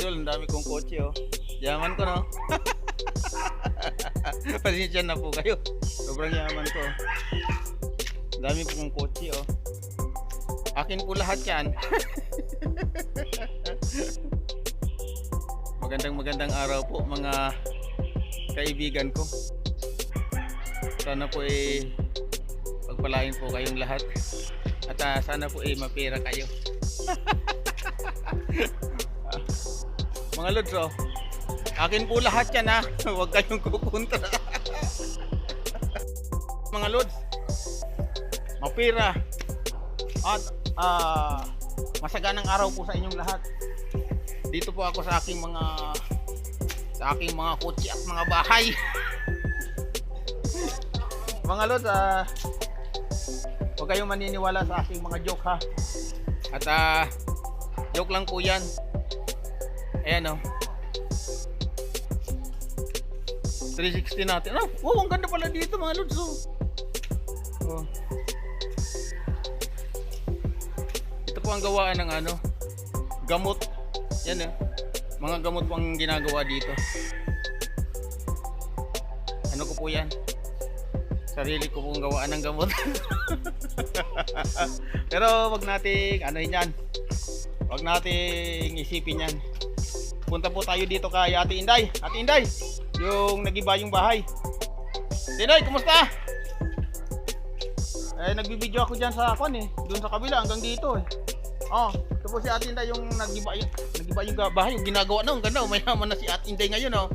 Idol, ang dami kong kotse oh. Yaman ko no. Pasensya na po kayo. Sobrang yaman ko. Ang dami po kong kotse oh. Akin po lahat yan. Magandang araw po mga kaibigan ko. Sana po pagpalain po kayong lahat. At sana po mapera kayo. Mga lods oh. Akin po lahat yan ha. Huwag kayong kukontra. Mga lods, mapira at masaganang araw po sa inyong lahat. Dito po ako sa aking mga kotse at mga bahay. Mga lods, huwag kayong maniniwala sa aking mga joke ha. At joke lang po yan. Ayan o. 360 natin. Oh, ang ganda pala dito mga lods oh. Ito po ang gawaan ng gamot. Yan eh. Mga gamot po ang ginagawa dito. Ano ko po yan? Sarili ko pong gawaan ng gamot. Pero wag nating yan. Wag nating isipin yan. Punta po tayo dito kay Ate Inday. Ate Inday, yung nag-iba yung bahay. Ate Inday, kumusta? Nagbibideo ako dyan sa doon sa kabila hanggang dito eh. Ito po si Ate Inday yung nag-iba yung bahay, yung ginagawa na. Ang ganda, mayaman na si Ate Inday ngayon oh.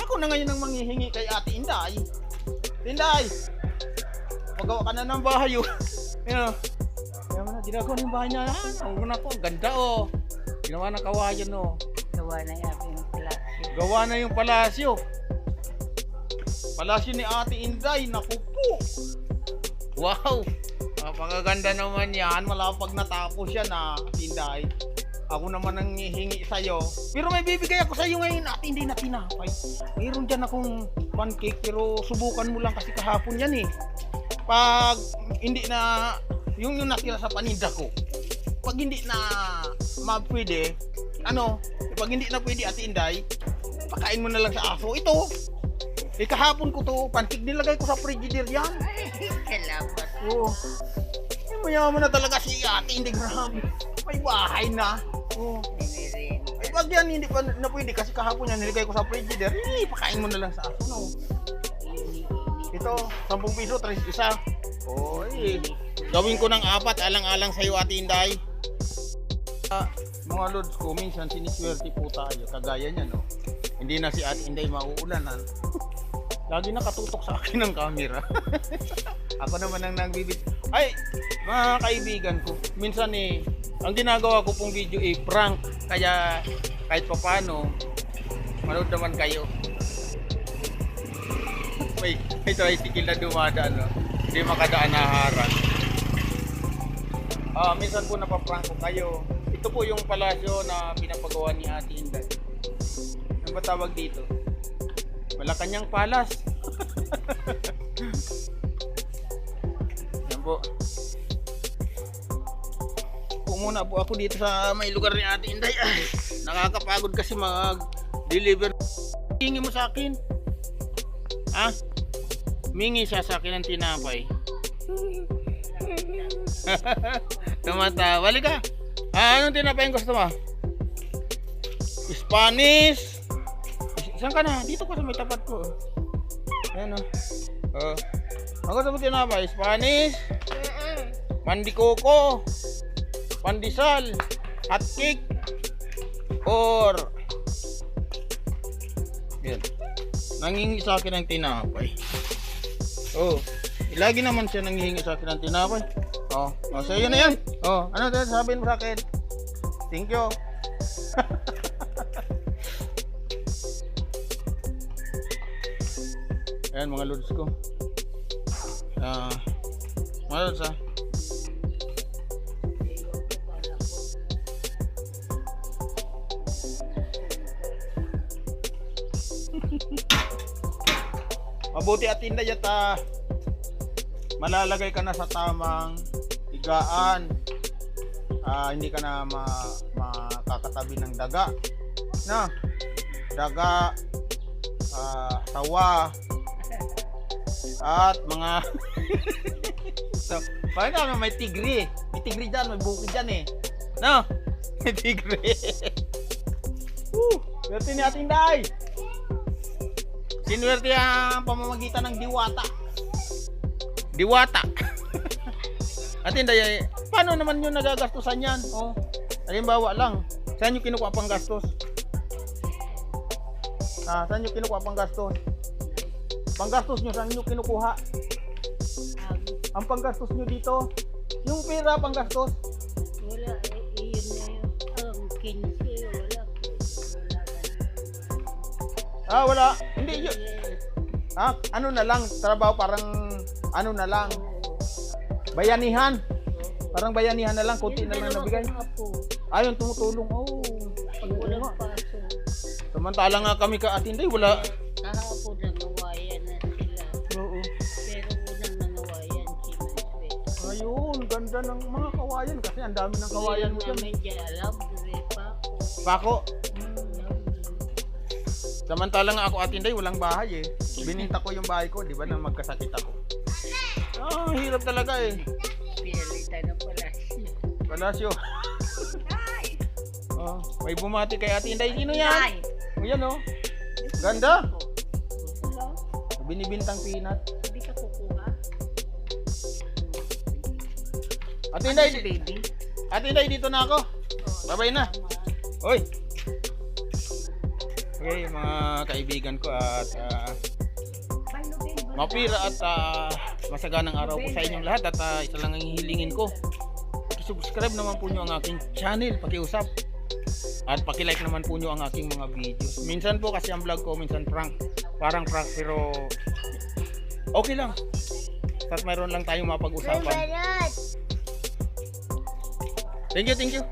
Ako na ngayon ang manghihingi kay Ate Inday. Ate Inday, magawa ka na ng bahay oh. Ayan oh. Mayaman na, ginagawa na yung bahay niya. Ang ganda oh. Ginawa na kawayan oh. Gawa na yung palasyo. Gawa na yung palasyo. Palasyo ni Ate Inday. Naku po. Wow. Napakaganda naman yan. Malapag natapos yan Ate Inday. Ako naman ang hihingi sa'yo. Pero may bibigay ako sa'yo ngayon Ate Inday na tinapay. Mayroon dyan akong pancake. Pero subukan mo lang kasi kahapon yan eh. Pag hindi na yung natira sa paninda ko. Pag hindi na pwede, pag hindi na pwede Ate Inday, pakain mo na lang sa aso. Ito, kahapon ko to, pancake nilagay ko sa frigidaire yan. Salamat. Oo. Mayaman na talaga si Ate Inday, grabe. May bahay na. Oo. Ay, pag yan hindi pa na pwede kasi kahapon yan nilagay ko sa frigidaire, pakain mo na lang sa aso. No? Ito, 10 piso, 3 isa. Oy. Gawin ko ng 4, alang-alang sa'yo Ate Inday. Mga lods ko, minsan siniswerte po tayo. Kagaya niya no. Hindi na si Ate Inday mauulanan. Lagi nakatutok sa akin ng camera. Ako naman ang nagbibid. Ay, mga kaibigan ko, minsan ang ginagawa ko pong video prank. Kaya kahit papano, manood naman kayo. May tricycle na dumadaan no. Hindi makadaan na harang. Minsan po napaprank ko kayo. Ito po yung palasyo na pinapagawa ni Ate Inday. Ano ba tawag dito? Malacanang Palas. Yan po. Muna po ako dito sa may lugar ni Ate Inday. Ay, nakakapagod kasi mag-deliver. Hingi mo sa akin. Mingi siya sa akin ng tinapay. Tumatawa. Balik ka. Anong tinapay yung gusto mo? Spanish. Saan ka na? Dito ka sa may tapat ko. Ayan o. Ang gusto mo tinapay? Spanish. Mandikoko. Pandesal. Hot cake. Or yan. Nangingi sa akin ng tinapay. Lagi naman siya nanghihingi sa akin ng tinapay. So yun na yan. Ano sabihin mo sa akin? Thank you. Ayan mga lods ko. Mga lods mabuti at Inday at malalagay ka na sa tamang higaan. Hindi ka na makakatabi ng daga No? Daga, tawa, at mga... So, bakit naman may tigri? May tigri dyan, may bukid dyan eh. No? May tigri. Swerte ni Ating Day. Sinwerte ang pamamagitan ng diwata. Diwata. Ating Day, paano naman yung nagagastusan yan? Oh, halimbawa lang, saan nyo kinukuha pang gastos? Saan nyo kinukuha pang gastos? Panggastos nyo, saan nyo kinukuha? Ang panggastos nyo dito, yung pera panggastos. Wala, iyon na yun. Ang 15, wala. Wala. Hindi yun. Ano na lang, trabaho parang ano na lang. Bayanihan. Parang bayanihan na lang, kunti na lang nabigay. Ayun, tumutulong. Oh, Pag walang paso. samantala nga kami ka Ating Day, wala. Kahapon nangawayan na sila. Oo. Pero unang nangawayan si Manswet. Ayun, ganda ng mga kawayan kasi ang dami ng kawayan mo dyan. Namin dyan alam, dire pa ako. Pako. Alam, Samantala nga ako Ating Day, walang bahay eh. Bininta ko yung bahay ko, di ba, na magkasakit ako. Hirap talaga eh. pinalitan ng palasyo. Palasyo. May bumati kay Ating Day. Sino yan? O yan oh. Ganda. Wala, Binibintang peanut. hindi ka kukuha. Ating Day, Baby. Ating Day, dito na ako. Bye-bye na. Oy. Okay, mga kaibigan ko at mapira at masaganang araw po sa inyong lahat at isa lang ang hihilingin ko. Subscribe naman po nyo ang aking channel, pakiusap. At paki-like naman po nyo ang aking mga videos. Minsan po kasi ang vlog ko, minsan prank. Parang prank pero okay lang. At mayroon lang tayong mapag-usapan. Thank you, thank you.